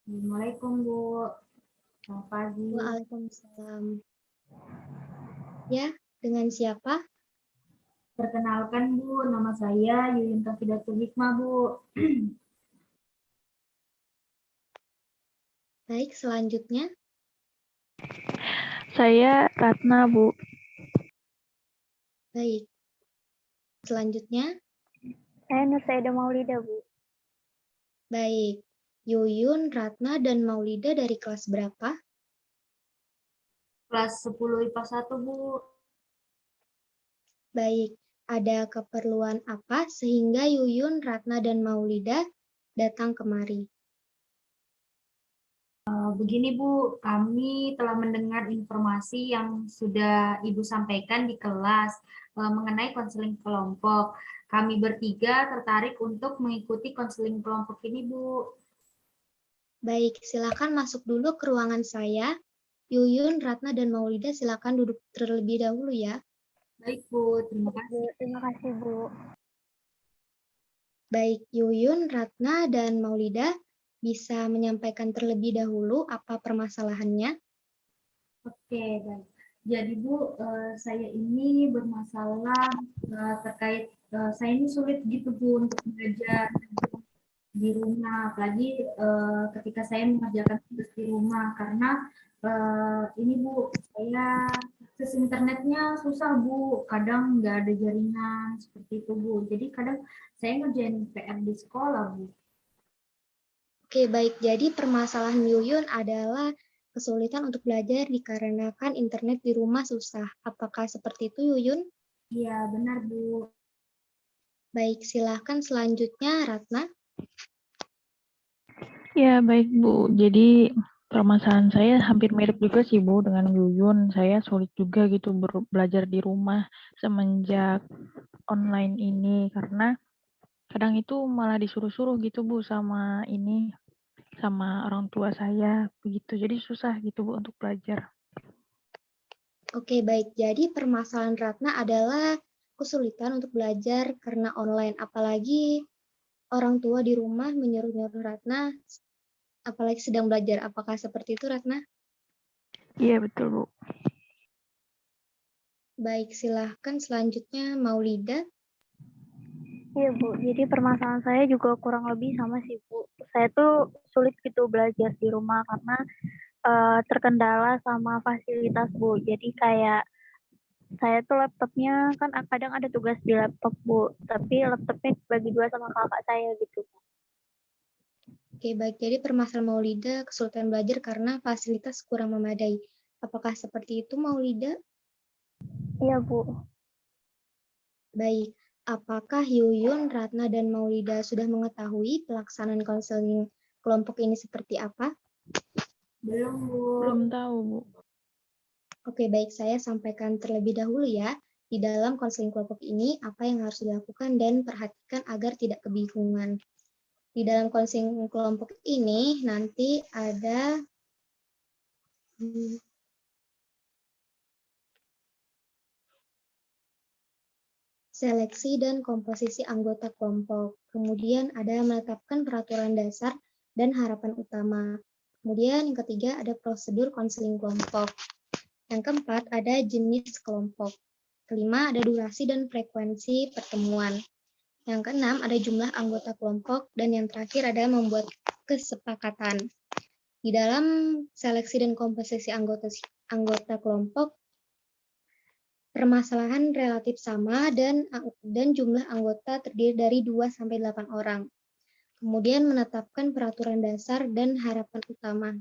Assalamualaikum Bu, selamat pagi. Waalaikumsalam. Ya, dengan siapa? Perkenalkan Bu, nama saya Yuyun Tafidatul Hikmah Bu. Baik, selanjutnya. Saya Ratna, Bu. Baik, selanjutnya. Saya Nursaida Maulida, Bu. Baik, Yuyun, Ratna, dan Maulida dari kelas berapa? Kelas 10 IPA 1 Bu. Baik, ada keperluan apa sehingga Yuyun, Ratna, dan Maulida datang kemari? Begini Bu, kami telah mendengar informasi yang sudah Ibu sampaikan di kelas mengenai konseling kelompok. Kami bertiga tertarik untuk mengikuti konseling kelompok ini Bu. Baik, silakan masuk dulu ke ruangan saya. Yuyun, Ratna, dan Maulida silakan duduk terlebih dahulu ya. Baik Bu, terima kasih. Terima kasih, Bu. Baik, Yuyun, Ratna, dan Maulida bisa menyampaikan terlebih dahulu apa permasalahannya? Oke, baik. Jadi Bu, saya ini bermasalah terkait saya ini sulit gitu Bu untuk belajar di rumah, apalagi ketika saya mengerjakan tugas di rumah karena ini Bu, saya akses internetnya susah Bu, kadang nggak ada jaringan seperti itu Bu. Jadi kadang saya ngerjain PR di sekolah Bu. Oke, baik. Jadi permasalahan Yuyun adalah kesulitan untuk belajar dikarenakan internet di rumah susah. Apakah seperti itu, Yuyun? Iya benar Bu. Baik, silahkan selanjutnya, Ratna. Ya, baik, Bu. Jadi, permasalahan saya hampir mirip juga sih, Bu, dengan Yuyun. Saya sulit juga gitu belajar di rumah semenjak online ini, karena kadang itu malah disuruh-suruh gitu, Bu, sama orang tua saya, begitu. Jadi susah gitu, Bu, untuk belajar. Oke, baik. Jadi permasalahan Ratna adalah kesulitan untuk belajar karena online. Apalagi orang tua di rumah menyuruh-nyuruh Ratna, apalagi sedang belajar. Apakah seperti itu, Ratna? Iya, betul, Bu. Baik, silahkan selanjutnya, Maulida. Iya Bu, jadi permasalahan saya juga kurang lebih sama sih Bu. Saya tuh sulit gitu belajar di rumah karena terkendala sama fasilitas Bu. Jadi kayak saya tuh laptopnya kan kadang ada tugas di laptop Bu, tapi laptopnya bagi dua sama kakak saya gitu. Oke, baik. Jadi permasalahan Maulida kesulitan belajar karena fasilitas kurang memadai. Apakah seperti itu, Maulida? Iya Bu. Baik. Apakah Yuyun, Ratna, dan Maulida sudah mengetahui pelaksanaan konseling kelompok ini seperti apa? Belum Bu. Belum tahu, Bu. Oke, baik. Saya sampaikan terlebih dahulu ya. Di dalam konseling kelompok ini, apa yang harus dilakukan dan perhatikan agar tidak kebingungan. Di dalam konseling kelompok ini, nanti ada seleksi dan komposisi anggota kelompok. Kemudian ada menetapkan peraturan dasar dan harapan utama. Kemudian yang ketiga ada prosedur konseling kelompok. Yang keempat ada jenis kelompok. Kelima ada durasi dan frekuensi pertemuan. Yang keenam ada jumlah anggota kelompok. Dan yang terakhir ada membuat kesepakatan. Di dalam seleksi dan komposisi anggota kelompok, permasalahan relatif sama dan jumlah anggota terdiri dari 2-8 orang. Kemudian menetapkan peraturan dasar dan harapan utama.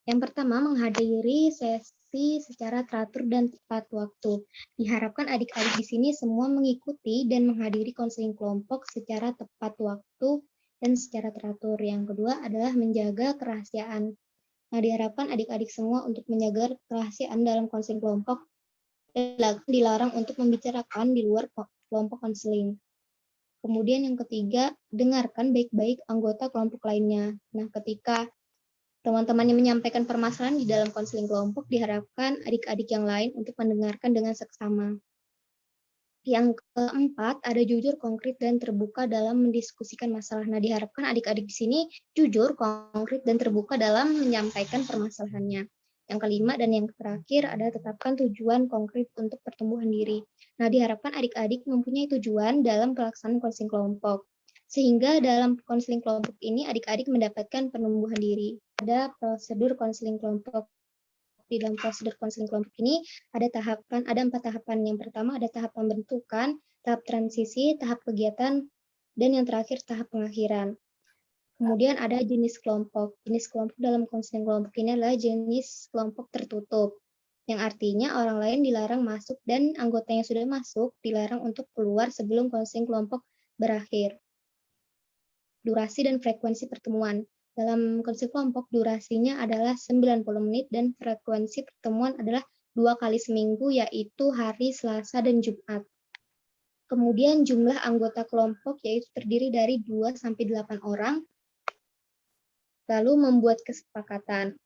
Yang pertama, menghadiri sesi secara teratur dan tepat waktu. Diharapkan adik-adik di sini semua mengikuti dan menghadiri konseling kelompok secara tepat waktu dan secara teratur. Yang kedua adalah menjaga kerahasiaan. Nah, diharapkan adik-adik semua untuk menjaga kerahasiaan dalam konseling kelompok dan dilarang untuk membicarakan di luar kelompok konseling. Kemudian yang ketiga, dengarkan baik-baik anggota kelompok lainnya. Nah, ketika teman-teman yang menyampaikan permasalahan di dalam konseling kelompok, diharapkan adik-adik yang lain untuk mendengarkan dengan seksama. Yang keempat, ada jujur, konkret, dan terbuka dalam mendiskusikan masalah. Nah, diharapkan adik-adik di sini jujur, konkret, dan terbuka dalam menyampaikan permasalahannya. Yang kelima dan yang terakhir ada tetapkan tujuan konkret untuk pertumbuhan diri. Nah, diharapkan adik-adik mempunyai tujuan dalam pelaksanaan konseling kelompok. Sehingga dalam konseling kelompok ini adik-adik mendapatkan penumbuhan diri. Ada prosedur konseling kelompok. Di dalam prosedur konseling kelompok ini ada 4 tahapan. Yang pertama ada tahap pembentukan, tahap transisi, tahap kegiatan, dan yang terakhir tahap pengakhiran. Kemudian ada jenis kelompok. Jenis kelompok dalam konseling kelompok ini adalah jenis kelompok tertutup, yang artinya orang lain dilarang masuk dan anggota yang sudah masuk dilarang untuk keluar sebelum konseling kelompok berakhir. Durasi dan frekuensi pertemuan. Dalam konseling kelompok, durasinya adalah 90 menit dan frekuensi pertemuan adalah 2 kali seminggu, yaitu hari Selasa dan Jumat. Kemudian jumlah anggota kelompok yaitu terdiri dari 2-8 orang, lalu membuat kesepakatan.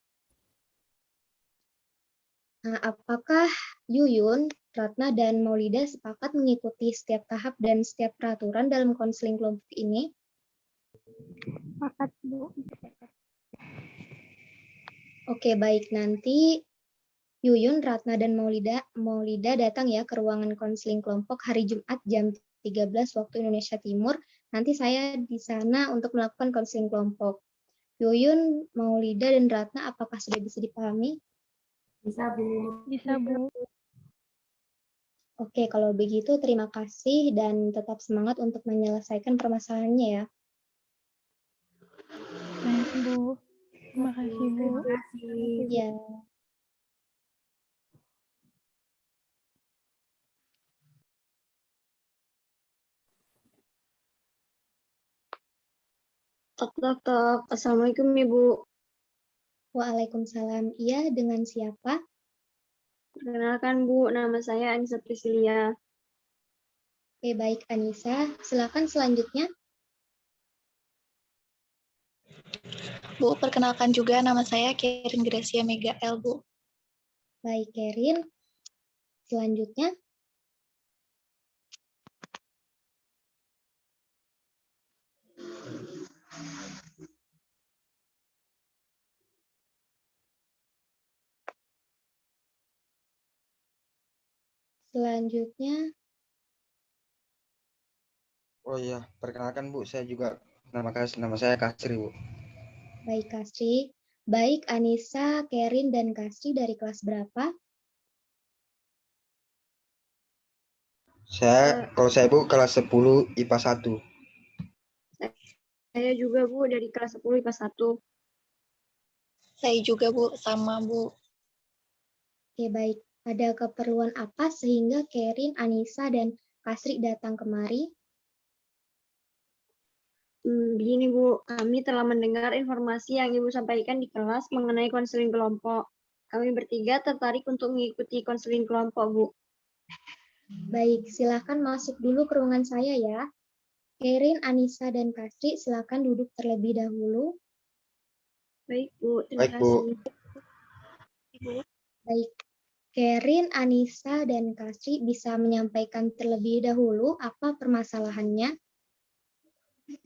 Nah, apakah Yuyun, Ratna, dan Maulida sepakat mengikuti setiap tahap dan setiap peraturan dalam konseling kelompok ini? Sepakat, Bu. Oke, baik. Nanti Yuyun, Ratna, dan Maulida datang ya ke ruangan konseling kelompok hari Jumat jam 13 waktu Indonesia Timur. Nanti saya di sana untuk melakukan konseling kelompok. Yuyun, Maulida, dan Ratna, apakah sudah bisa dipahami? Bisa, Bu. Bisa, Bu. Oke, kalau begitu terima kasih dan tetap semangat untuk menyelesaikan permasalahannya ya. Baik, Bu. Terima kasih, Bu. Terima kasih. Ya. Tok. Assalamualaikum, Ibu. Waalaikumsalam. Iya, dengan siapa? Perkenalkan, Bu. Nama saya Anissa Priscilia. Oke, baik Anissa. Silakan selanjutnya. Bu, perkenalkan juga nama saya Kerin Gracia Megael, Bu. Baik, Kerin. Selanjutnya. Selanjutnya. Oh iya, perkenalkan Bu, saya juga nama saya Kasri, Bu. Baik, Kasri. Baik, Anissa, Kerin, dan Kasri dari kelas berapa? Kalau saya Bu, kelas 10 IPA 1. Saya juga, Bu, dari kelas 10 IPA 1. Saya juga, Bu, sama, Bu. Oke, baik. Ada keperluan apa sehingga Kerin, Anissa, dan Kasri datang kemari? Begini, Bu, kami telah mendengar informasi yang Ibu sampaikan di kelas mengenai konseling kelompok. Kami bertiga tertarik untuk mengikuti konseling kelompok, Bu. Baik, silakan masuk dulu ke ruangan saya ya. Kerin, Anissa, dan Kasri, silakan duduk terlebih dahulu. Baik, Bu. Terima Baik, Bu. kasih. Baik, Kerin, Anissa, dan Kasri bisa menyampaikan terlebih dahulu apa permasalahannya?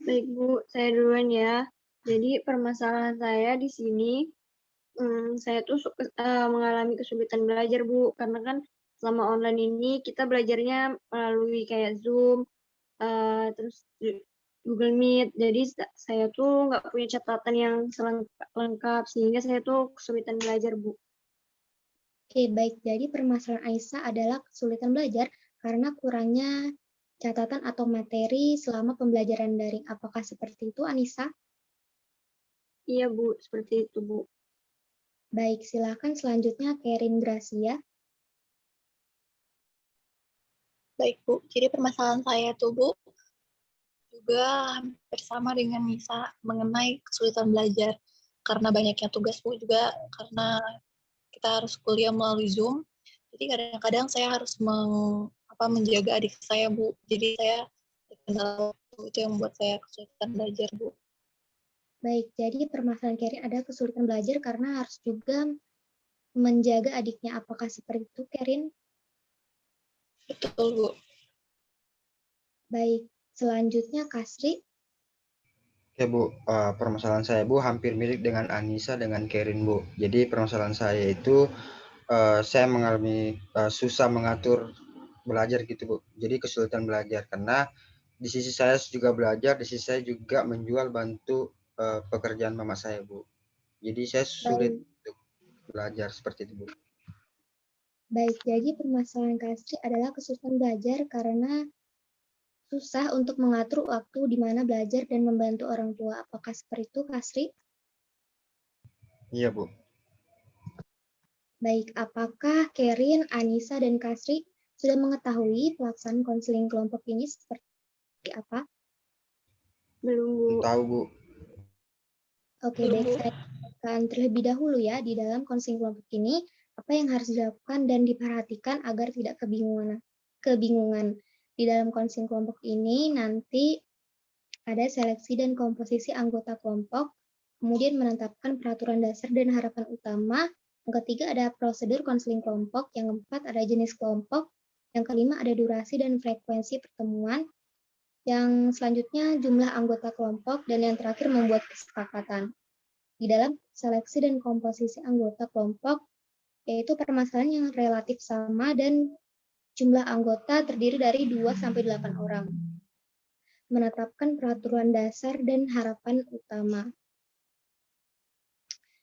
Baik, Bu. Saya duluan ya. Jadi, permasalahan saya di sini, saya tuh mengalami kesulitan belajar, Bu. Karena kan selama online ini kita belajarnya melalui kayak Zoom, terus Google Meet. Jadi saya tuh nggak punya catatan yang lengkap, sehingga saya tuh kesulitan belajar, Bu. Oke, baik. Jadi permasalahan Aisyah adalah kesulitan belajar karena kurangnya catatan atau materi selama pembelajaran daring. Apakah seperti itu, Anissa? Iya, Bu. Seperti itu, Bu. Baik, silakan selanjutnya Kerin Gracia. Baik, Bu. Jadi permasalahan saya tuh, Bu, juga hampir sama dengan Nisa mengenai kesulitan belajar. Karena banyaknya tugas, Bu, juga karena kita harus kuliah melalui Zoom. Jadi kadang-kadang saya harus menjaga adik saya, Bu. Jadi saya itu yang membuat saya kesulitan belajar, Bu. Baik, jadi permasalahan Kerin ada kesulitan belajar karena harus juga menjaga adiknya. Apakah seperti itu, Kerin? Betul, Bu. Baik, selanjutnya Kasri. Oke Bu, permasalahan saya Bu hampir mirip dengan Anissa dengan Kerin Bu. Jadi permasalahan saya itu saya mengalami susah mengatur belajar gitu Bu. Jadi kesulitan belajar karena di sisi saya juga belajar, di sisi saya juga menjual bantu pekerjaan mama saya Bu. Jadi saya sulit Baik, untuk belajar seperti itu Bu. baik. Jadi permasalahan Kasri adalah kesulitan belajar karena susah untuk mengatur waktu di mana belajar dan membantu orang tua. Apakah seperti itu, Kasri? Iya Bu. Baik, apakah Kerin, Anissa, dan Kasri sudah mengetahui pelaksanaan konseling kelompok ini seperti apa? Belum Bu. Belum tahu Bu. Oke, baik. Saya akan terlebih dahulu ya di dalam konseling kelompok ini, apa yang harus dilakukan dan diperhatikan agar tidak kebingungan. Di dalam konseling kelompok ini nanti ada seleksi dan komposisi anggota kelompok, kemudian menetapkan peraturan dasar dan harapan utama. Yang ketiga ada prosedur konseling kelompok, yang keempat ada jenis kelompok, yang kelima ada durasi dan frekuensi pertemuan, yang selanjutnya jumlah anggota kelompok, dan yang terakhir membuat kesepakatan. Di dalam seleksi dan komposisi anggota kelompok, yaitu permasalahan yang relatif sama dan jumlah anggota terdiri dari 2-8 orang. Menetapkan peraturan dasar dan harapan utama.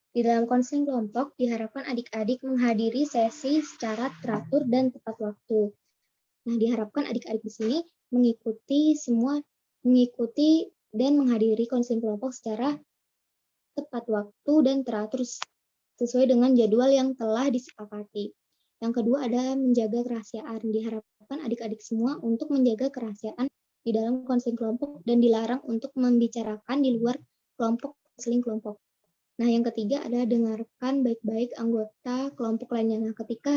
Di dalam konseling kelompok, diharapkan adik-adik menghadiri sesi secara teratur dan tepat waktu. Nah, diharapkan adik-adik di sini mengikuti dan menghadiri konseling kelompok secara tepat waktu dan teratur sesuai dengan jadwal yang telah disepakati. Yang kedua ada menjaga kerahasiaan. Diharapkan adik-adik semua untuk menjaga kerahasiaan di dalam konseling kelompok dan dilarang untuk membicarakan di luar kelompok konseling kelompok. Nah, yang ketiga adalah dengarkan baik-baik anggota kelompok lainnya. Nah, ketika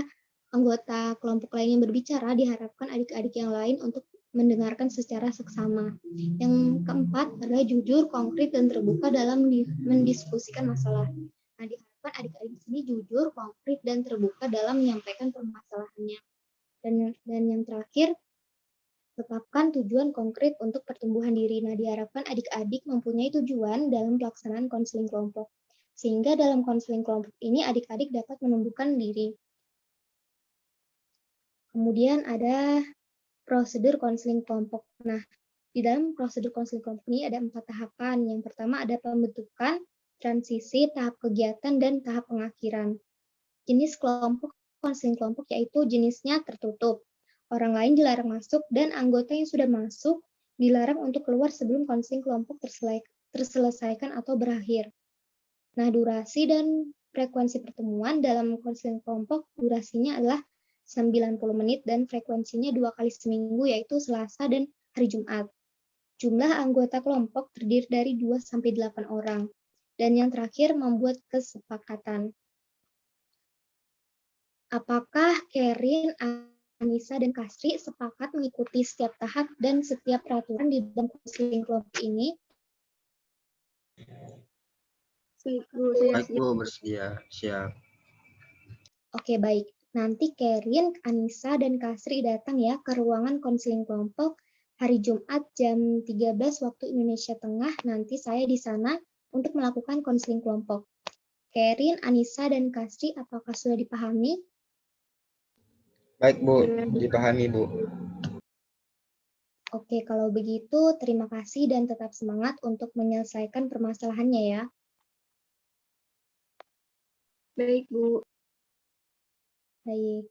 anggota kelompok lainnya berbicara, diharapkan adik-adik yang lain untuk mendengarkan secara seksama. Yang keempat adalah jujur, konkret, dan terbuka dalam mendiskusikan masalah. Nah, diharapkan adik-adik di sini jujur, konkret, dan terbuka dalam menyampaikan permasalahannya. Dan yang terakhir, tetapkan tujuan konkret untuk pertumbuhan diri. Nah, diharapkan adik-adik mempunyai tujuan dalam pelaksanaan konseling kelompok. Sehingga dalam konseling kelompok ini adik-adik dapat menumbuhkan diri. Kemudian ada prosedur konseling kelompok. Nah, di dalam prosedur konseling kelompok ini ada 4 tahapan. Yang pertama ada pembentukan, transisi, tahap kegiatan, dan tahap pengakhiran. Jenis kelompok konseling kelompok yaitu jenisnya tertutup. Orang lain dilarang masuk dan anggota yang sudah masuk dilarang untuk keluar sebelum konseling kelompok terselesaikan atau berakhir. Nah, durasi dan frekuensi pertemuan dalam konseling kelompok durasinya adalah 90 menit dan frekuensinya 2 kali seminggu yaitu Selasa dan hari Jumat. Jumlah anggota kelompok terdiri dari 2-8 orang. Dan yang terakhir membuat kesepakatan. Apakah Kerin, Anissa, dan Kasri sepakat mengikuti setiap tahap dan setiap peraturan di dalam konseling kelompok ini? Baik Bu, saya Baik siap. Bu, bersedia. Siap. Oke, baik. Nanti Kerin, Anissa, dan Kasri datang ya ke ruangan konseling kelompok hari Jumat jam 13 waktu Indonesia Tengah. Nanti saya di sana untuk melakukan konseling kelompok. Kerin, Anissa, dan Kasri, apakah sudah dipahami? Baik Bu, dipahami Bu. Oke, kalau begitu terima kasih dan tetap semangat untuk menyelesaikan permasalahannya ya. Baik Bu. Baik.